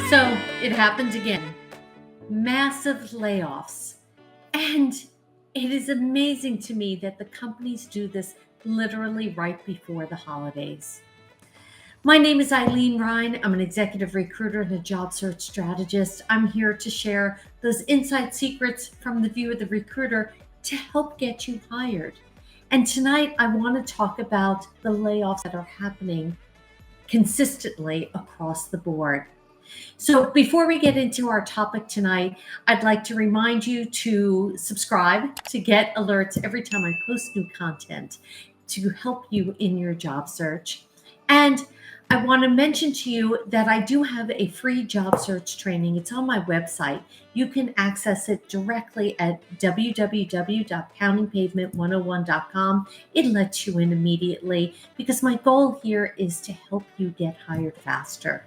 So it happened again. Massive layoffs. And it is amazing to me that the companies do this literally right before the holidays. My name is Eileen Ryan. I'm an executive recruiter and a job search strategist. I'm here to share those inside secrets from the view of the recruiter to help get you hired. And tonight, I want to talk about the layoffs that are happening consistently across the board. So, before we get into our topic tonight, I'd like to remind you to subscribe to get alerts every time I post new content to help you in your job search. And I want to mention to you that I do have a free job search training. It's on my website. You can access it directly at www.poundingpavement101.com. It lets you in immediately because my goal here is to help you get hired faster.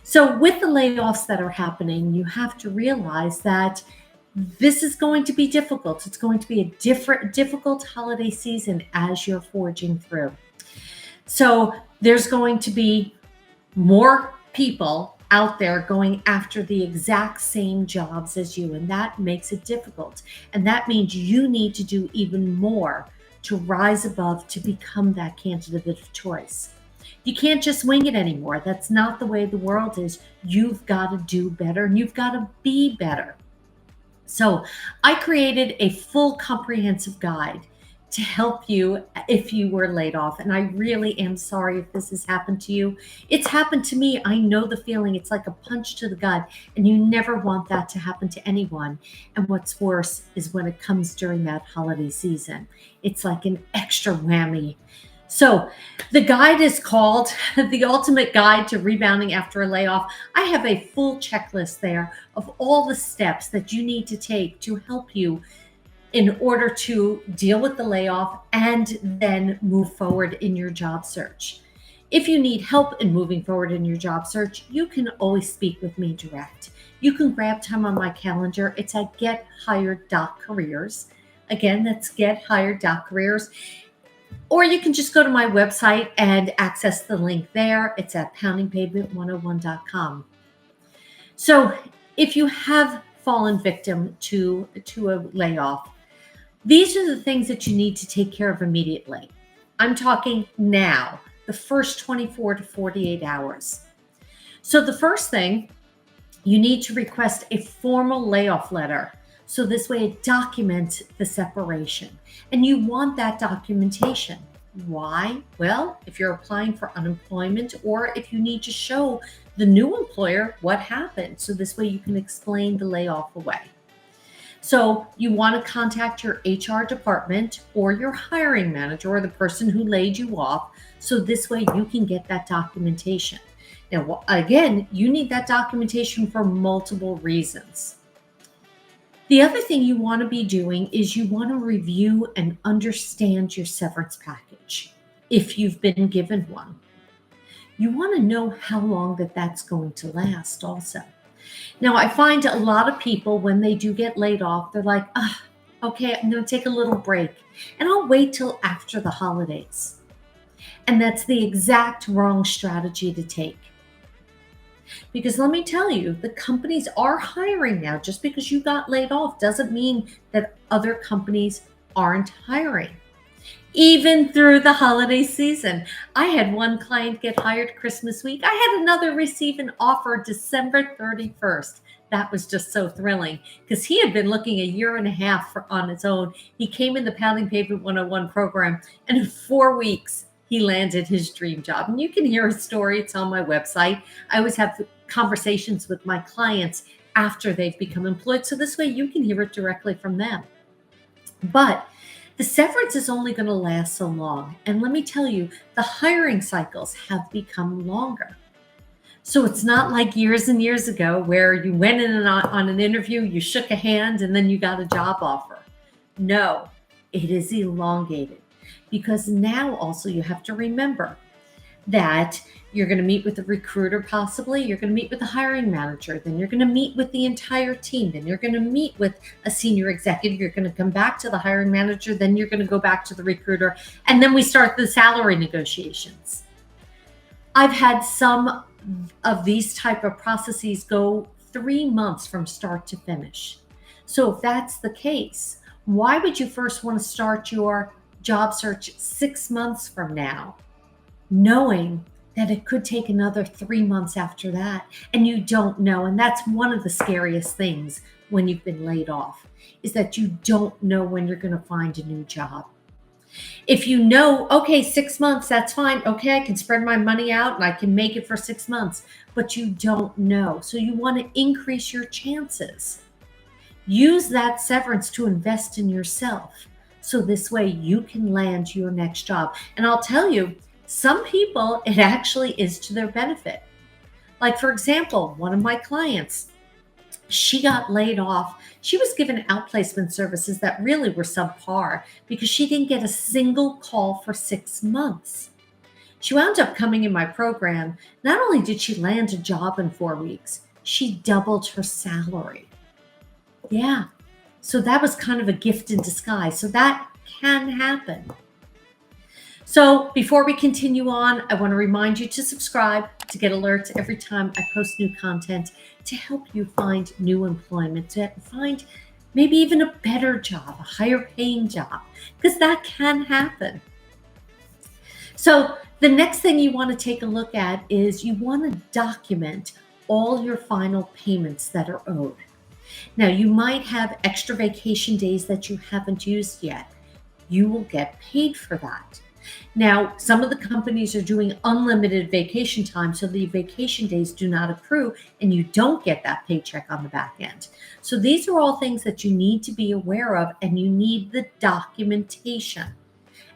So with the layoffs that are happening, you have to realize that this is going to be difficult. It's going to be a difficult holiday season as you're forging through. So there's going to be more people out there going after the exact same jobs as you, and that makes it difficult. And that means you need to do even more to rise above to become that candidate of choice. You can't just wing it anymore. That's not the way the world is. You've got to do better and you've got to be better. So I created a full comprehensive guide to help you if you were laid off. And I really am sorry if this has happened to you. It's happened to me. I know the feeling. It's like a punch to the gut, and you never want that to happen to anyone. And what's worse is when it comes during that holiday season. It's like an extra whammy. So the guide is called The Ultimate Guide to Rebounding After a Layoff. I have a full checklist there of all the steps that you need to take to help you in order to deal with the layoff and then move forward in your job search. If you need help in moving forward in your job search, you can always speak with me direct. You can grab time on my calendar. It's at gethired.careers. Again, that's gethired.careers. Or you can just go to my website and access the link there. It's at poundingpavement101.com. So if you have fallen victim to a layoff, these are the things that you need to take care of immediately. I'm talking now, the first 24 to 48 hours. So the first thing, you need to request a formal layoff letter. So this way it documents the separation. And you want that documentation. Why? Well, if you're applying for unemployment or if you need to show the new employer what happened. So this way you can explain the layoff away. So you want to contact your HR department or your hiring manager or the person who laid you off. So this way you can get that documentation. Now, again, you need that documentation for multiple reasons. The other thing you want to be doing is you want to review and understand your severance package if you've been given one. You want to know how long that's going to last also. Now, I find a lot of people when they do get laid off, they're like, okay, I'm going to take a little break and I'll wait till after the holidays. And that's the exact wrong strategy to take. Because let me tell you, the companies are hiring now. Just because you got laid off doesn't mean that other companies aren't hiring. Even through the holiday season. I had one client get hired Christmas week. I had another receive an offer December 31st. That was just so thrilling because he had been looking a year and a half on his own. He came in the Pounding Pavement 101 program, and in 4 weeks, he landed his dream job. And you can hear his story. It's on my website. I always have conversations with my clients after they've become employed. So this way you can hear it directly from them. But the severance is only going to last so long. And let me tell you, the hiring cycles have become longer. So it's not like years and years ago where you went in on an interview, you shook a hand, and then you got a job offer. No, it is elongated. Because now also you have to remember that you're going to meet with the recruiter possibly, you're going to meet with the hiring manager, then you're going to meet with the entire team, then you're going to meet with a senior executive, you're going to come back to the hiring manager, then you're going to go back to the recruiter, and then we start the salary negotiations. I've had some of these type of processes go 3 months from start to finish. So if that's the case, why would you first want to start your job search 6 months from now, knowing that it could take another 3 months after that, and you don't know? And that's one of the scariest things when you've been laid off, is that you don't know when you're going to find a new job. If you know, okay, 6 months, that's fine. Okay, I can spread my money out and I can make it for 6 months, but you don't know. So you want to increase your chances. Use that severance to invest in yourself. So this way you can land your next job. And I'll tell you, some people, it actually is to their benefit. Like, for example, one of my clients, she got laid off. She was given outplacement services that really were subpar because she didn't get a single call for 6 months. She wound up coming in my program. Not only did she land a job in 4 weeks, she doubled her salary. Yeah. So that was kind of a gift in disguise. So that can happen. So before we continue on, I want to remind you to subscribe to get alerts every time I post new content to help you find new employment, to find maybe even a better job, a higher paying job, because that can happen. So the next thing you want to take a look at is you want to document all your final payments that are owed. Now, you might have extra vacation days that you haven't used yet. You will get paid for that. Now, some of the companies are doing unlimited vacation time, so the vacation days do not accrue and you don't get that paycheck on the back end. So these are all things that you need to be aware of, and you need the documentation.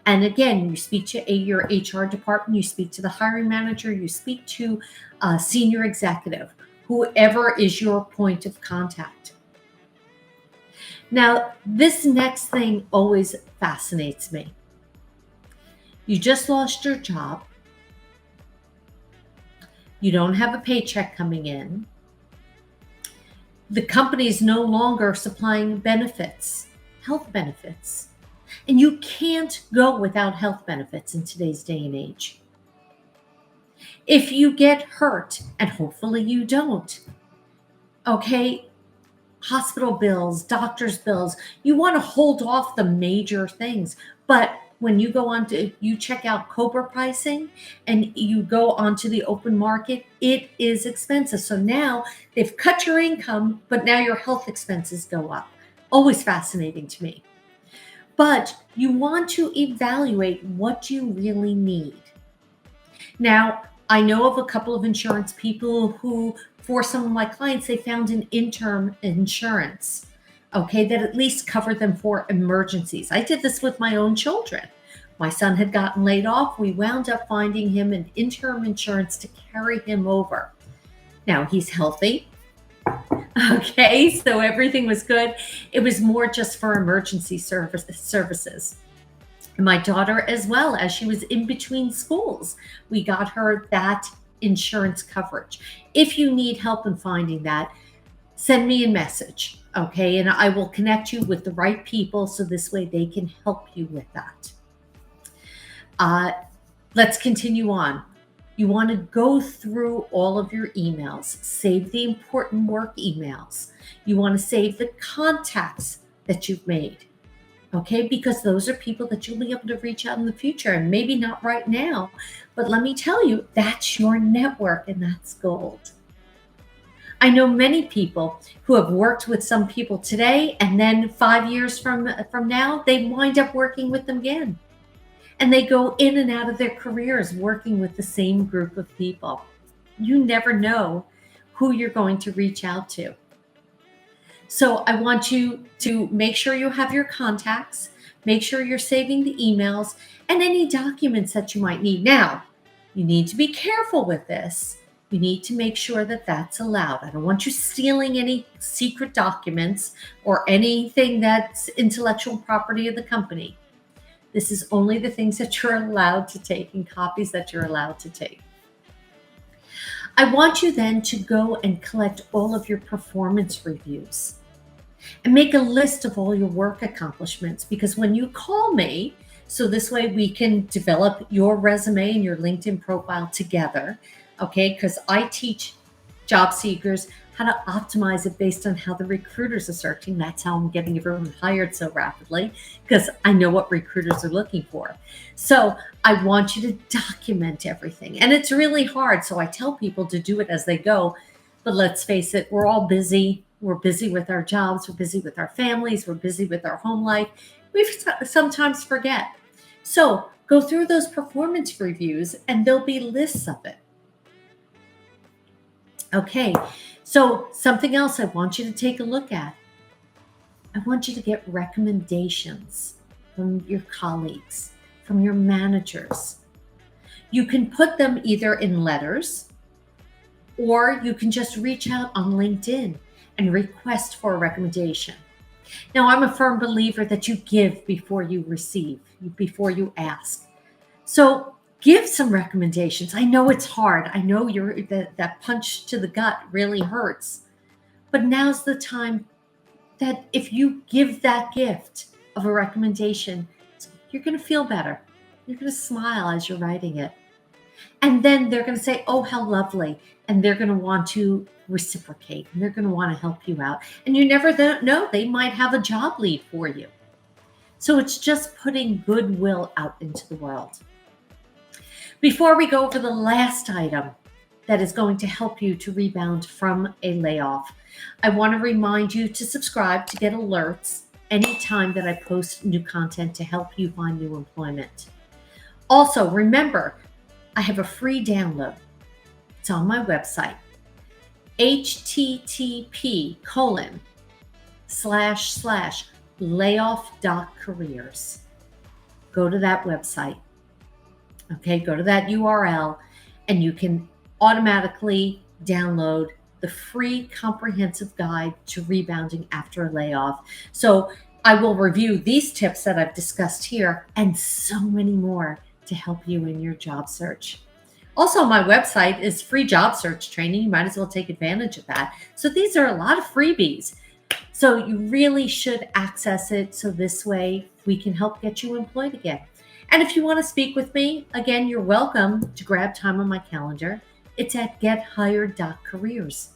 And again, you speak to your HR department, you speak to the hiring manager, you speak to a senior executive, whoever is your point of contact. Now, this next thing always fascinates me. You just lost your job. You don't have a paycheck coming in. The company is no longer supplying benefits, health benefits. And you can't go without health benefits in today's day and age. If you get hurt, and hopefully you don't, okay, hospital bills, doctor's bills, you want to hold off the major things. But when you go on to, you check out Cobra pricing and you go onto the open market, it is expensive. So now they've cut your income, but now your health expenses go up. Always fascinating to me. But you want to evaluate what you really need. Now, I know of a couple of insurance people who, for some of my clients, they found an interim insurance, okay, that at least covered them for emergencies. I did this with my own children. My son had gotten laid off. We wound up finding him an interim insurance to carry him over. Now, he's healthy. Okay, so everything was good. It was more just for emergency services. And my daughter as well, as she was in between schools, we got her that insurance coverage. If you need help in finding that, send me a message, okay? And I will connect you with the right people so this way they can help you with that. Let's continue on. You want to go through all of your emails, save the important work emails. You want to save the contacts that you've made, okay? Because those are people that you'll be able to reach out in the future, and maybe not right now, but let me tell you, that's your network and that's gold. I know many people who have worked with some people today, and then 5 years from now, they wind up working with them again. And they go in and out of their careers working with the same group of people. You never know who you're going to reach out to. So I want you to make sure you have your contacts, make sure you're saving the emails and any documents that you might need. Now, you need to be careful with this. You need to make sure that that's allowed. I don't want you stealing any secret documents or anything that's intellectual property of the company. This is only the things that you're allowed to take and copies that you're allowed to take. I want you then to go and collect all of your performance reviews and make a list of all your work accomplishments, because when you call me, So this way we can develop your resume and your LinkedIn profile together. Okay. Because I teach job seekers how to optimize it based on how the recruiters are searching. That's how I'm getting everyone hired so rapidly, because I know what recruiters are looking for. So I want you to document everything. And it's really hard. So I tell people to do it as they go. But let's face it, we're all busy. We're busy with our jobs. We're busy with our families. We're busy with our home life. We sometimes forget. So go through those performance reviews and there'll be lists of it. Okay, so something else I want you to take a look at. I want you to get recommendations from your colleagues, from your managers. You can put them either in letters, or you can just reach out on LinkedIn and request for a recommendation. Now, I'm a firm believer that you give before you receive, before you ask. So give some recommendations. I know it's hard. I know that punch to the gut really hurts. But now's the time that if you give that gift of a recommendation, you're going to feel better. You're going to smile as you're writing it. And then they're going to say, oh, how lovely. And they're going to want to reciprocate. And they're going to want to help you out. And you never know, they might have a job lead for you. So it's just putting goodwill out into the world. Before we go over the last item that is going to help you to rebound from a layoff, I want to remind you to subscribe to get alerts anytime that I post new content to help you find new employment. Also, remember, I have a free download. It's on my website, http://layoff.careers. Go to that website. Okay, go to that URL and you can automatically download the free comprehensive guide to rebounding after a layoff. So I will review these tips that I've discussed here and so many more to help you in your job search. Also, my website is free job search training. You might as well take advantage of that. So these are a lot of freebies. So you really should access it so this way we can help get you employed again. And if you want to speak with me, again, you're welcome to grab time on my calendar. It's at gethired.careers.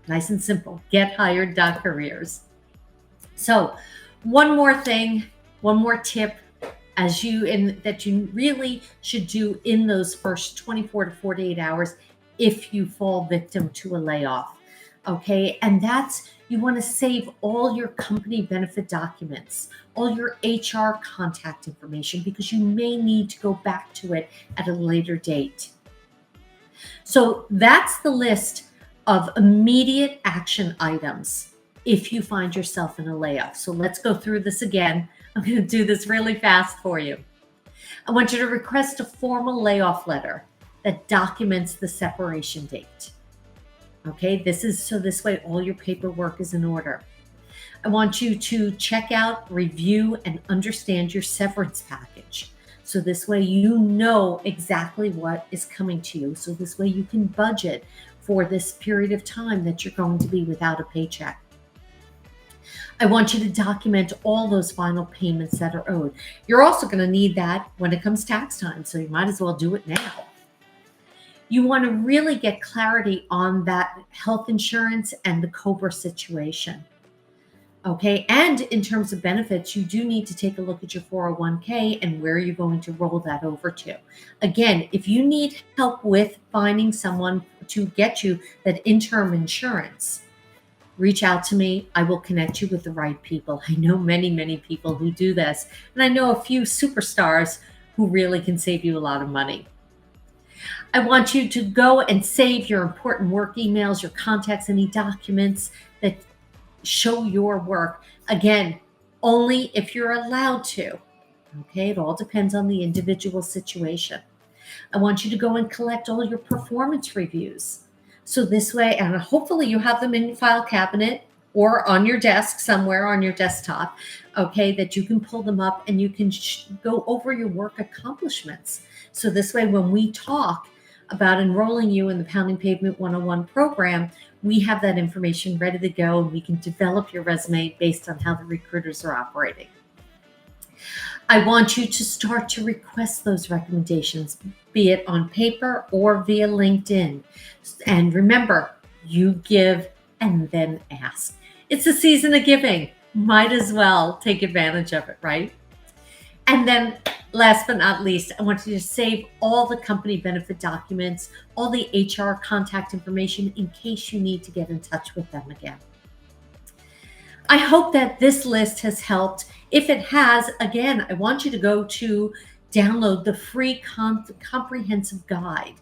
Nice and simple, gethired.careers. So one more thing, one more tip that you really should do in those first 24 to 48 hours if you fall victim to a layoff. Okay, and that's you want to save all your company benefit documents, all your HR contact information, because you may need to go back to it at a later date. So that's the list of immediate action items if you find yourself in a layoff. So let's go through this again. I'm going to do this really fast for you. I want you to request a formal layoff letter that documents the separation date. Okay, this way all your paperwork is in order. I want you to check out, review, and understand your severance package. So this way you know exactly what is coming to you. So this way you can budget for this period of time that you're going to be without a paycheck. I want you to document all those final payments that are owed. You're also going to need that when it comes tax time, so you might as well do it now. You want to really get clarity on that health insurance and the COBRA situation. Okay, and in terms of benefits, you do need to take a look at your 401k and where you're going to roll that over to. Again, if you need help with finding someone to get you that interim insurance, reach out to me. I will connect you with the right people. I know many, many people who do this, and I know a few superstars who really can save you a lot of money. I want you to go and save your important work emails, your contacts, any documents that show your work. Again, only if you're allowed to. Okay, it all depends on the individual situation. I want you to go and collect all your performance reviews. So this way, and hopefully you have them in your file cabinet or on your desk somewhere on your desktop, okay, that you can pull them up and you can go over your work accomplishments. So this way, when we talk about enrolling you in the Pounding Pavement 101 program, we have that information ready to go and we can develop your resume based on how the recruiters are operating. I want you to start to request those recommendations, be it on paper or via LinkedIn. And remember, you give and then ask. It's a season of giving. Might as well take advantage of it, right? And then last but not least, I want you to save all the company benefit documents, all the HR contact information in case you need to get in touch with them again. I hope that this list has helped. If it has, again, I want you to go to download the free comprehensive guide,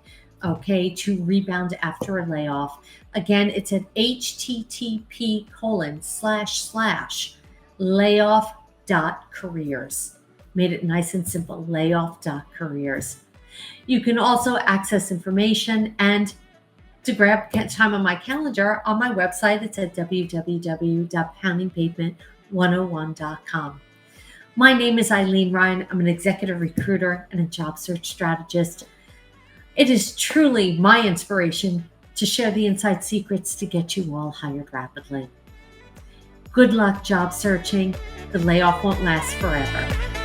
okay, to rebound after a layoff. Again, it's at http://layoff.careers. Made it nice and simple, layoff.careers. You can also access information and to grab time on my calendar on my website. It's at www.poundingpavement101.com. My name is Eileen Ryan. I'm an executive recruiter and a job search strategist. It is truly my inspiration to share the inside secrets to get you all hired rapidly. Good luck job searching. The layoff won't last forever.